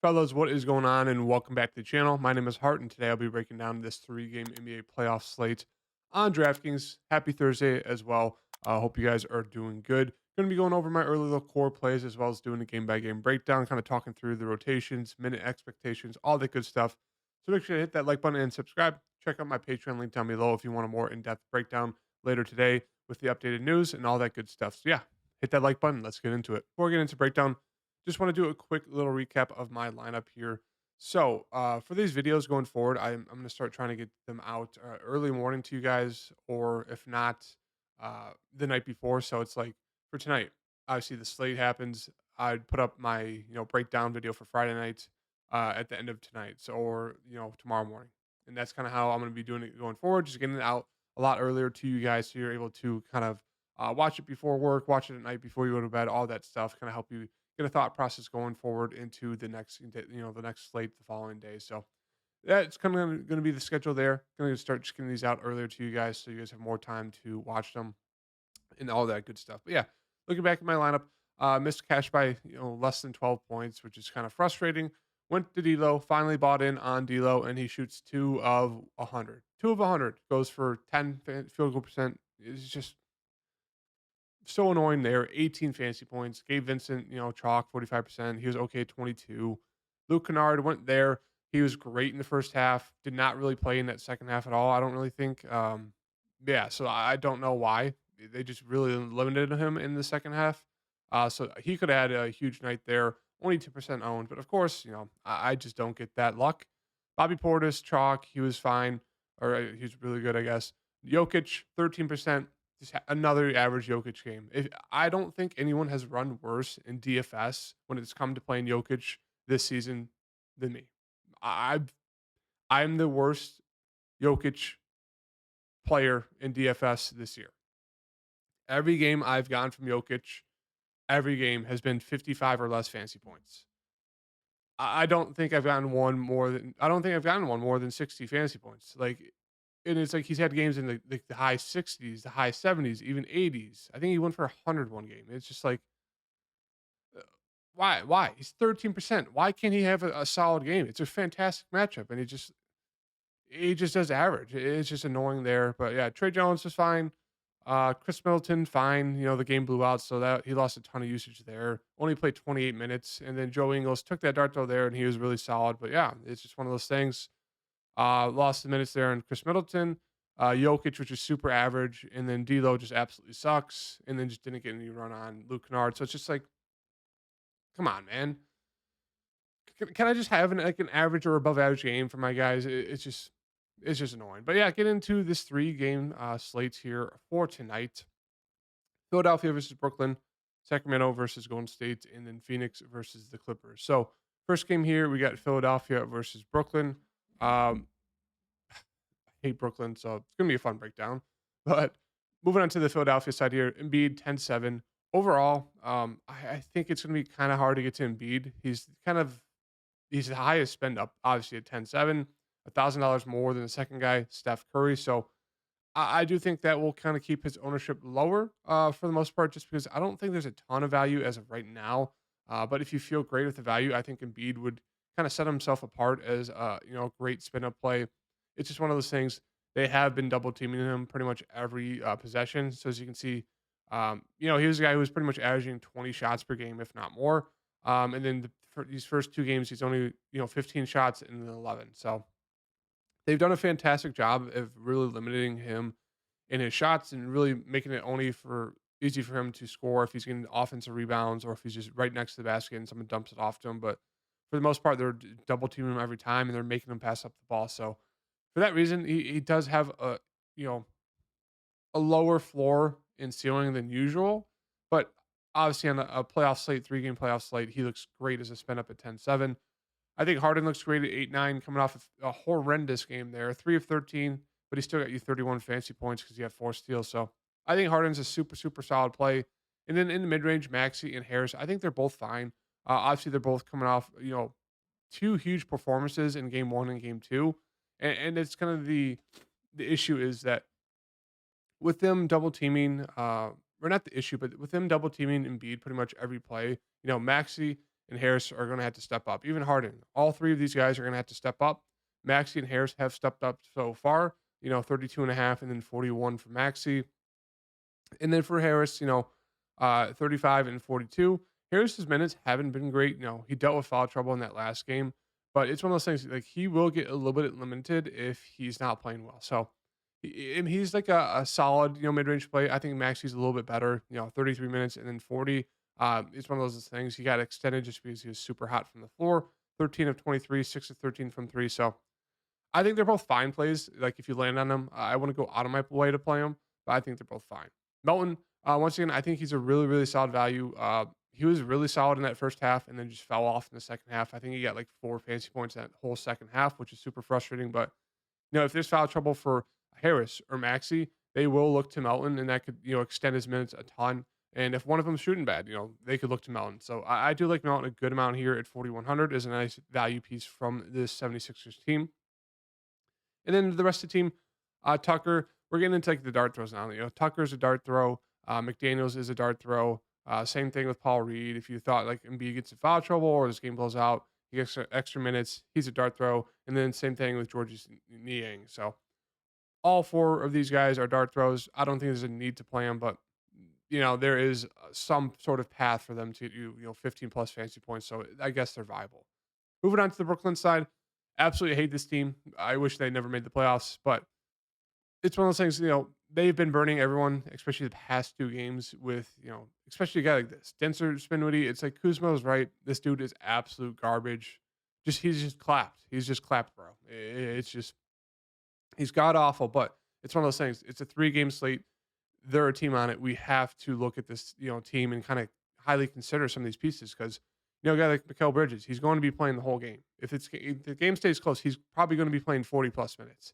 Fellas, what is going on? And welcome back to the channel. My name is Hart, and today I'll be breaking down this three-game NBA playoff slate on DraftKings. Happy Thursday as well. Hope you guys are doing good. Going to be going over my early little core plays as well as doing a game-by-game breakdown, kind of talking through the rotations, minute expectations, all that good stuff. So make sure to hit that like button and subscribe. Check out my Patreon link down below if you want a more in-depth breakdown later today with the updated news and all that good stuff. So yeah, hit that like button. Let's get into it. Before we get into breakdown, just want to do a quick little recap of my lineup here. So, for these videos going forward, I'm going to start trying to get them out early morning to you guys, or if not, the night before. So it's like for tonight, obviously the slate happens. I'd put up my breakdown video for Friday night at the end of tonight, so or tomorrow morning, and that's kind of how I'm going to be doing it going forward. Just getting it out a lot earlier to you guys, so you're able to kind of watch it before work, watch it at night before you go to bed, all that stuff, kind of help you get a thought process going forward into the next, the next slate the following day. So that's kind of going to be the schedule there. Going to start just getting these out earlier to you guys, so you guys have more time to watch them and all that good stuff. But yeah, looking back at my lineup, missed cash by less than 12 points, which is kind of frustrating. Went to D'Lo, finally bought in on D'Lo, and he shoots 2 of 100. 2 of 100 goes for 10 field goal percent. It's just so annoying there. 18 fantasy points. Gabe Vincent, chalk 45%. He was okay 22. Luke Kennard went there. He was great in the first half. Did not really play in that second half at all. I don't really think. Yeah, so I don't know why they just really limited him in the second half. So he could have had a huge night there. Only 2% owned, but of course, I just don't get that luck. Bobby Portis, chalk, he was fine, or he was really good, I guess. Jokic, 13%. Just another average Jokic game. I don't think anyone has run worse in DFS when it's come to playing Jokic this season than me. I've I'm the worst Jokic player in DFS this year. Every game I've gotten from Jokic, every game has been 55 or less fancy points. I don't think I've gotten one more than I don't think I've gotten one more than 60 fantasy points. Like, and it's like he's had games in the high 60s, the high 70s, even 80s. I think he went for 100 one game. It's just like, uh, why? Why? He's 13%. Why can't he have a solid game? It's a fantastic matchup, and he just does average. It's just annoying there. But yeah, Trey Jones is fine. Chris Middleton, fine. The game blew out, so that he lost a ton of usage there. Only played 28 minutes, and then Joe Ingles took that dart throw there, and he was really solid. But yeah, it's just one of those things. Lost the minutes there, and Chris Middleton, Jokic, which is super average, and then D'Lo just absolutely sucks, and then just didn't get any run on Luke Kennard. So it's just like, come on, man. Can I just have an average or above average game for my guys? It's just annoying. But yeah, get into this three-game slates here for tonight. Philadelphia versus Brooklyn, Sacramento versus Golden State, and then Phoenix versus the Clippers. So first game here, we got Philadelphia versus Brooklyn. Um, I hate Brooklyn, so it's gonna be a fun breakdown. But moving on to the Philadelphia side here, Embiid 10-7. Overall, I think it's gonna be kind of hard to get to Embiid. He's the highest spend up, obviously at 10-7, $1,000 more than the second guy, Steph Curry. So I do think that will kind of keep his ownership lower for the most part, just because I don't think there's a ton of value as of right now. But if you feel great with the value, I think Embiid would kind of set himself apart as great spin up play. It's just one of those things. They have been double teaming him pretty much every possession. So as you can see, he was a guy who was pretty much averaging 20 shots per game, if not more. And then for these first two games, he's only 15 shots and then 11. So they've done a fantastic job of really limiting him in his shots and really making it only for easy for him to score if he's getting offensive rebounds or if he's just right next to the basket and someone dumps it off to him. But for the most part, they're double teaming him every time and they're making him pass up the ball. So for that reason, he does have you know a lower floor and ceiling than usual. But obviously on a playoff slate, 3-game playoff slate, he looks great as a spin up at 10-7. I think Harden looks great at 8-9, coming off of a horrendous game there, 3 of 13, but he still got you 31 fantasy points because he had 4 steals. So I think Harden's a super, super solid play. And then in the mid range, Maxi and Harris, I think they're both fine. Obviously, they're both coming off, 2 huge performances in game one and game two. And it's kind of the issue is that with them double teaming, or not the issue, but with them double teaming Embiid pretty much every play, Maxi and Harris are going to have to step up. Even Harden, all three of these guys are going to have to step up. Maxi and Harris have stepped up so far, 32 and a half and then 41 for Maxi. And then for Harris, 35 and 42. Harris's minutes haven't been great. He dealt with foul trouble in that last game, but it's one of those things like he will get a little bit limited if he's not playing well. So and he's like a solid, mid range play. I think Maxi's a little bit better, 33 minutes and then 40. It's one of those things he got extended just because he was super hot from the floor. 13 of 23, 6 of 13 from three. So I think they're both fine plays. Like if you land on them, I want to go out of my way to play them, but I think they're both fine. Melton, once again, I think he's a really, really solid value. He was really solid in that first half and then just fell off in the second half. I think he got like 4 fantasy points that whole second half, which is super frustrating. But if there's foul trouble for Harris or Maxi, they will look to Melton, and that could extend his minutes a ton. And if one of them's shooting bad, they could look to Melton. So I do like Melton a good amount here at 4,100 is a nice value piece from this 76ers team. And then the rest of the team, Tucker, we're getting into like the dart throws now. Tucker's a dart throw. McDaniels is a dart throw. Same thing with Paul Reed. If you thought like Embiid gets in foul trouble or this game blows out, he gets extra minutes. He's a dart throw. And then same thing with Georges Niang. So all four of these guys are dart throws. I don't think there's a need to play them, but there is some sort of path for them to do 15 plus fantasy points. So I guess they're viable. Moving on to the Brooklyn side, absolutely hate this team. I wish they never made the playoffs, but it's one of those things, they've been burning everyone, especially the past two games with, especially a guy like this. Denser Spinwiddie, it's like Kuzma's right. This dude is absolute garbage. He's just clapped. He's just clapped, bro. It's just, he's god awful, but it's one of those things. It's a 3-game slate. They're a team on it. We have to look at this, team and kind of highly consider some of these pieces because, a guy like Mikal Bridges, he's going to be playing the whole game. If the game stays close, he's probably going to be playing 40 plus minutes.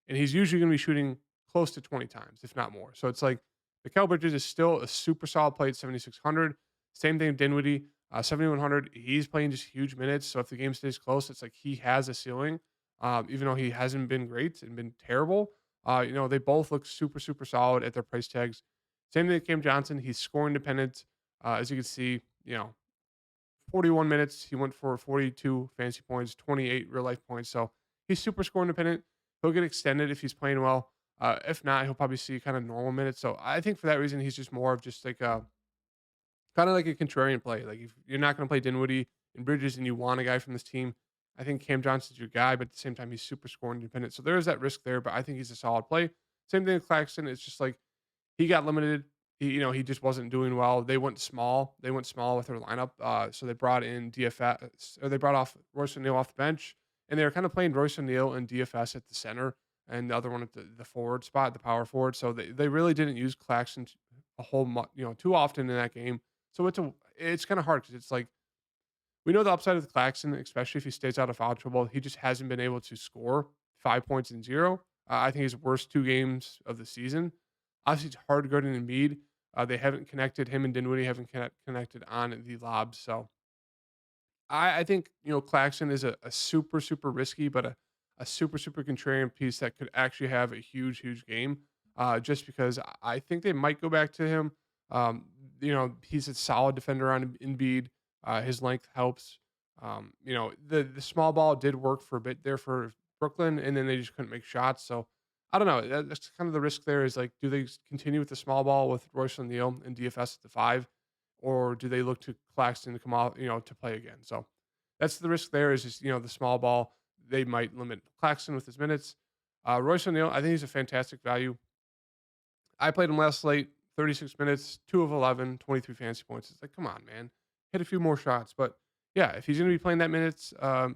And he's usually going to be shooting close to 20 times, if not more. So it's like Mikal Bridges is still a super solid play at 7,600. Same thing with Dinwiddie, 7,100. He's playing just huge minutes. So if the game stays close, it's like he has a ceiling, even though he hasn't been great and been terrible. They both look super, super solid at their price tags. Same thing with Cam Johnson. He's scoring dependent. As you can see, 41 minutes. He went for 42 fantasy points, 28 real life points. So he's super score independent. He'll get extended if he's playing well. If not, he'll probably see kind of normal minutes. So I think for that reason, he's just more of just like a kind of like a contrarian play. Like if you're not going to play Dinwiddie and Bridges and you want a guy from this team, I think Cam Johnson's your guy, but at the same time, he's super score independent. So there is that risk there, but I think he's a solid play. Same thing with Claxton. It's just like he got limited. He just wasn't doing well. They went small. They went small with their lineup. So they brought in DFS, or they brought off Royce O'Neal off the bench, and they were kind of playing Royce O'Neal and DFS at the center, and the other one at the forward spot, the power forward. So they really didn't use Claxton a whole too often in that game. So it's kind of hard because it's like we know the upside of the Claxton, especially if he stays out of foul trouble. He just hasn't been able to score 5 points in zero. I think his worst 2 games of the season. Obviously, it's hard to go to Embiid. They haven't connected. Him and Dinwiddie haven't connected on the lobs. So I think, Claxton is a super, super risky, but a super, super contrarian piece that could actually have a huge, huge game. Just because I think they might go back to him. He's a solid defender on Embiid. His length helps. The small ball did work for a bit there for Brooklyn, and then they just couldn't make shots. So I don't know. That's kind of the risk there is like, do they continue with the small ball with Royce O'Neal and DFS at the 5, or do they look to Claxton to come out, to play again? So that's the risk there is just, the small ball. They might limit Claxton with his minutes. Royce O'Neal, I think he's a fantastic value. I played him last slate, 36 minutes, 2 of 11, 23 fantasy points. It's like, come on, man. Hit a few more shots. But yeah, if he's going to be playing that minutes, I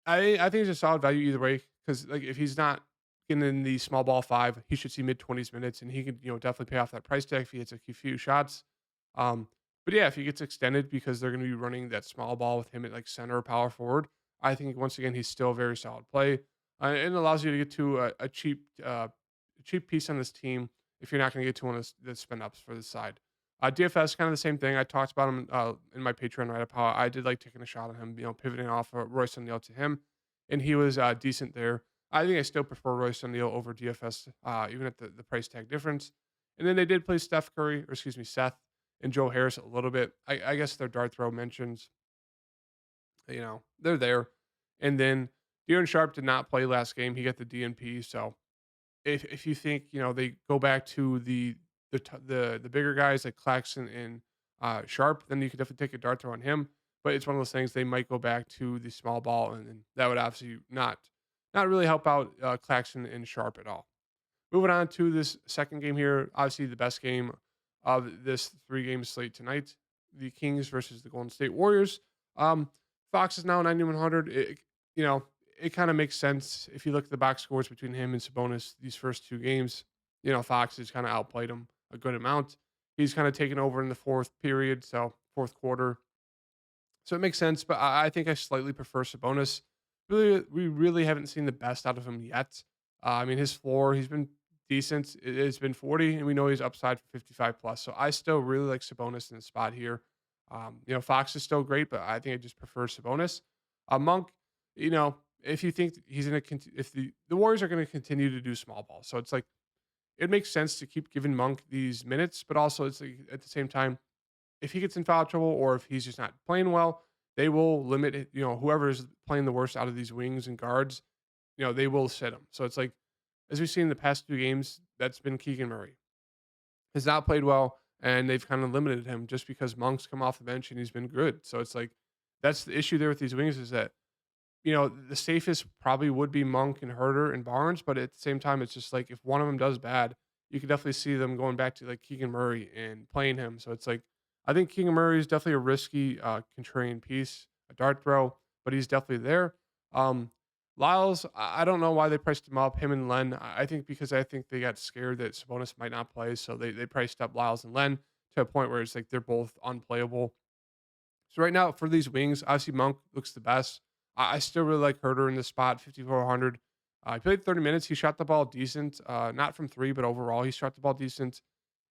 think he's a solid value either way because like if he's not getting in the small ball 5, he should see mid-20s minutes, and he could definitely pay off that price tag if he hits a few shots. But yeah, if he gets extended because they're going to be running that small ball with him at like center or power forward, I think once again he's still a very solid play, and it allows you to get to a cheap piece on this team if you're not going to get to one of the spin ups for this side. DFS kind of the same thing. I talked about him in my Patreon write up how I did like taking a shot on him, pivoting off Royce O'Neal to him, and he was decent there. I think I still prefer Royce O'Neal over DFS, even at the price tag difference. And then they did play Seth, and Joe Harris a little bit. I guess their dart throw mentions, they're there. And then De'Aaron Sharp did not play last game. He got the DNP. So if you think, they go back to the bigger guys like Claxton and Sharp, then you could definitely take a dart throw on him. But it's one of those things they might go back to the small ball, and that would obviously not really help out Claxton and Sharp at all. Moving on to this second game here, obviously the best game of this three-game slate tonight, the Kings versus the Golden State Warriors. Um, Fox is now 9,100. You know, it kind of makes sense if you look at the box scores between him and Sabonis these first two games. Fox has kind of outplayed him a good amount. He's kind of taken over in the fourth period, so fourth quarter. So it makes sense, but I think I slightly prefer Sabonis. Really, we really haven't seen the best out of him yet. I mean, his floor, he's been decent. It's been 40, and we know he's upside for 55 plus. So I still really like Sabonis in the spot here. Fox is still great, but I think I just prefer Sabonis. Monk, if you think he's going to, if the Warriors are going to continue to do small ball, so it's like it makes sense to keep giving Monk these minutes, but also it's like at the same time if he gets in foul trouble or if he's just not playing well, they will limit it, whoever is playing the worst out of these wings and guards, they will sit him. So it's like, as we've seen in the past two games, that's been Keegan Murray. Has not played well, and they've kind of limited him just because Monk's come off the bench and he's been good. So it's like, that's the issue there with these wings is that, the safest probably would be Monk and Herter and Barnes, but at the same time, it's just like if one of them does bad, you can definitely see them going back to like Keegan Murray and playing him. So it's like I think Keegan Murray is definitely a risky contrarian piece, a dart throw, but he's definitely there. Um, Lyles, I don't know why they priced him up. Him and Len, I think because I think they got scared that Sabonis might not play, so they priced up Lyles and Len to a point where it's like they're both unplayable. So right now for these wings, obviously Monk looks the best. I still really like Herter in this spot, 5,400. He played 30 minutes. He shot the ball decent, not from three, but overall he shot the ball decent.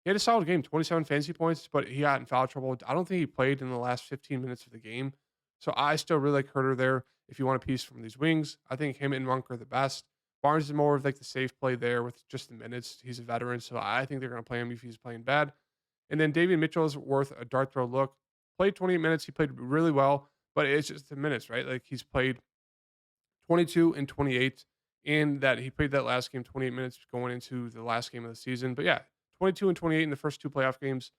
He had a solid game, 27 fantasy points, but he got in foul trouble. I don't think he played in the last 15 minutes of the game. So I still really like Herter there. If you want a piece from these wings, I think him and Monk are the best. Barnes is more of like the safe play there with just the minutes. He's a veteran, so I think they're going to play him if he's playing bad. And then Davian Mitchell is worth a dart throw look. Played 28 minutes. He played really well, but it's just the minutes, right? Like he's played 22 and 28, and that he played that last game 28 minutes going into the last game of the season. But yeah, 22 and 28 in the first two playoff games.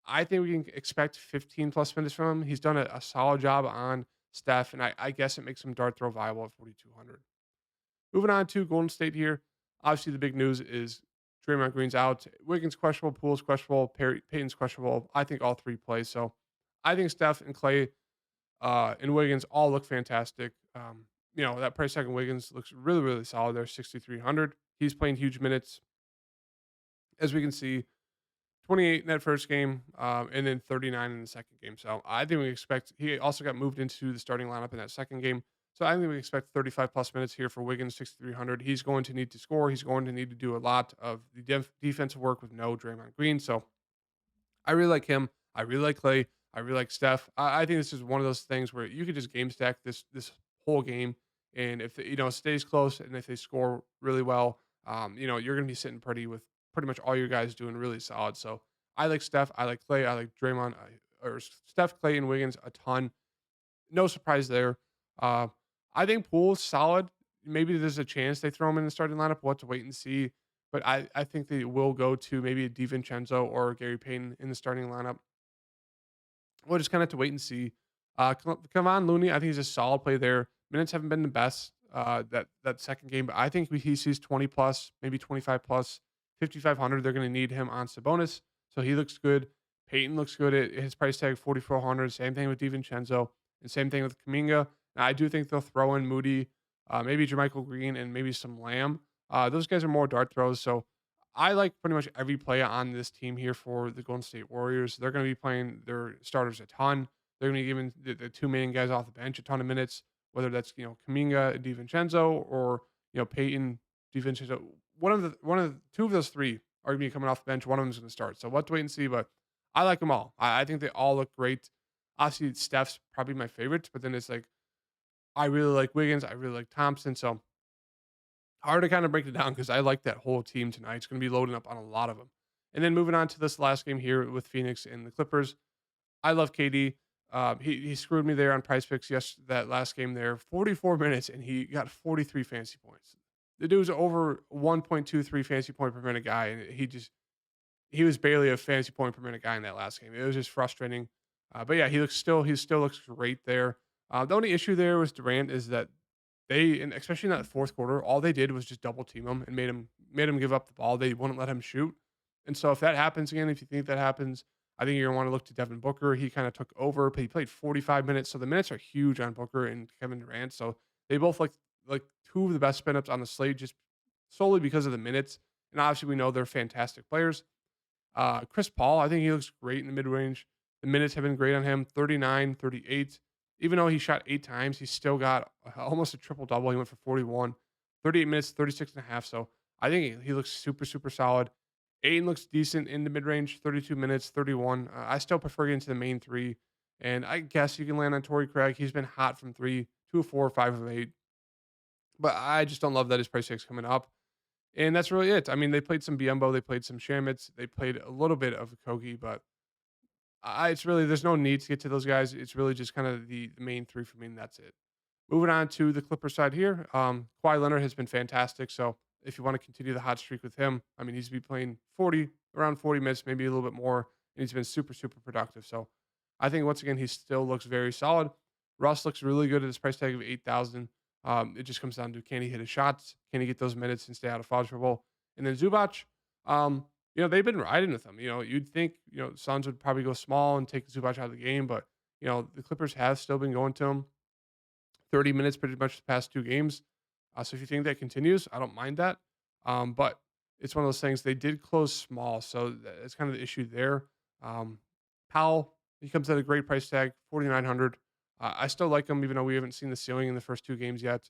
I think we can expect 15 plus minutes from him. He's done a solid job on Steph, and I guess it makes him dart throw viable at 4,200. Moving on to Golden State here. Obviously, the big news is Draymond Green's out. Wiggins questionable, Poole's questionable, Payton's questionable. I think all three play. So I think Steph and Clay and Wiggins all look fantastic. That price tag on Wiggins looks really, really solid there, 6,300. He's playing huge minutes. As we can see, 28 in that first game, and then 39 in the second game. So I think we expect he also got moved into the starting lineup in that second game. So I think we expect 35 plus minutes here for Wiggins, 6,300. He's going to need to score. He's going to need to do a lot of the defensive work with no Draymond Green. So I really like him. I really like Clay. I really like Steph. I think this is one of those things where you could just game stack this whole game, and if it stays close and if they score really well, you're going to be sitting pretty much all your guys doing really solid. So I like Steph. I like Clay. I like Draymond. Or Steph, Clay, and Wiggins a ton. No surprise there. Uh, I think Poole's solid. Maybe there's a chance they throw him in the starting lineup. We'll have to wait and see. But I think they will go to maybe a DiVincenzo or Gary Payton in the starting lineup. We'll just kind of have to wait and see. Come on, Looney. I think he's a solid play there. Minutes haven't been the best that second game, but I think he sees 20 plus, maybe 25 plus, 5,500. They're going to need him on Sabonis, so he looks good. Peyton looks good at his price tag 4,400. Same thing with DiVincenzo, and same thing with Kaminga. Now, I do think they'll throw in Moody, maybe Jermichael Green, and maybe some Lamb. Those guys are more dart throws, so I like pretty much every play on this team here for the Golden State Warriors. They're going to be playing their starters a ton. They're going to be giving the two main guys off the bench a ton of minutes, whether that's Kaminga, DiVincenzo, or Peyton, DiVincenzo. One of the two of those three are going to be coming off the bench. One of them is going to start. So we'll have to wait and see. But I like them all. I think they all look great. Obviously, Steph's probably my favorite, but then it's like I really like Wiggins. I really like Thompson. So hard to kind of break it down because I like that whole team tonight. It's going to be loading up on a lot of them. And then moving on to this last game here with Phoenix and the Clippers. I love KD. He screwed me there on Prize Picks. Yes, that last game there, 44 minutes, and he got 43 fantasy points. The dude was over 1.23 fantasy point per minute guy, and he was barely a fantasy point per minute guy in that last game. It was just frustrating. But yeah, he still looks great there. The only issue there with Durant is that and especially in that fourth quarter, all they did was just double team him and made him give up the ball. They wouldn't let him shoot. And so if that happens again, if you think that happens, I think you're gonna want to look to Devin Booker. He kind of took over, but he played 45 minutes. So the minutes are huge on Booker and Kevin Durant. So they both like two of the best spin ups on the slate just solely because of the minutes. And obviously we know they're fantastic players. Chris Paul, I think he looks great in the mid range. The minutes have been great on him 39, 38. Even though he shot 8 times, he still got almost a triple double. He went for 41, 38 minutes, 36 and a half. So I think he looks super, super solid. Aiden looks decent in the mid range, 32 minutes, 31. I still prefer getting to the main three. And I guess you can land on Torrey Craig. He's been hot from three, 2 of 4, 5 of 8. But I just don't love that his price tag's coming up. And that's really it. I mean, they played some Biombo, they played some Shamitz, they played a little bit of Kogi, but it's really there's no need to get to those guys. It's really just kind of the main three for me, and that's it. Moving on to the Clipper side here, Kawhi Leonard has been fantastic. So if you want to continue the hot streak with him, I mean, he's been playing around 40 minutes, maybe a little bit more, and he's been super, super productive. So I think once again, he still looks very solid. Russ looks really good at his price tag of 8,000. It just comes down to can he hit his shots? Can he get those minutes and stay out of foul trouble? And then Zubac, they've been riding with him. You'd think, Suns would probably go small and take Zubac out of the game, but the Clippers have still been going to him 30 minutes pretty much the past 2 games. So if you think that continues, I don't mind that. But it's one of those things they did close small, so that's kind of the issue there. Um, Powell, he comes at a great price tag, 4,900. I still like him, even though we haven't seen the ceiling in the first 2 games yet.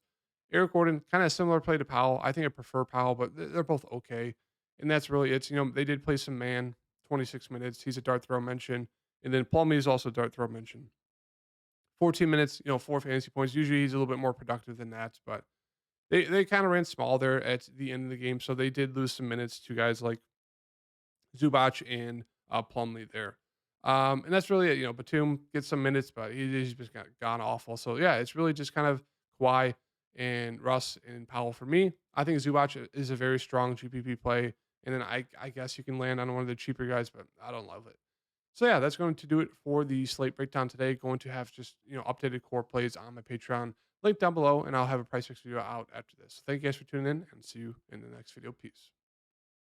Eric Gordon, kind of similar play to Powell. I think I prefer Powell, but they're both okay. And that's really it. They did play some man, 26 minutes. He's a dart throw mention. And then Plumlee is also a dart throw mention. 14 minutes, 4 fantasy points. Usually he's a little bit more productive than that, but they kind of ran small there at the end of the game. So they did lose some minutes to guys like Zubac and Plumlee there. And that's really it. Batum gets some minutes, but he's just gone awful. So yeah, it's really just kind of Kawhi and Russ and Powell for me. I think Zubac is a very strong GPP play. And then I guess you can land on one of the cheaper guys, but I don't love it. So yeah, that's going to do it for the slate breakdown today. Going to have just updated core plays on my Patreon, link down below, and I'll have a price fix video out after this. So thank you guys for tuning in, and see you in the next video. Peace.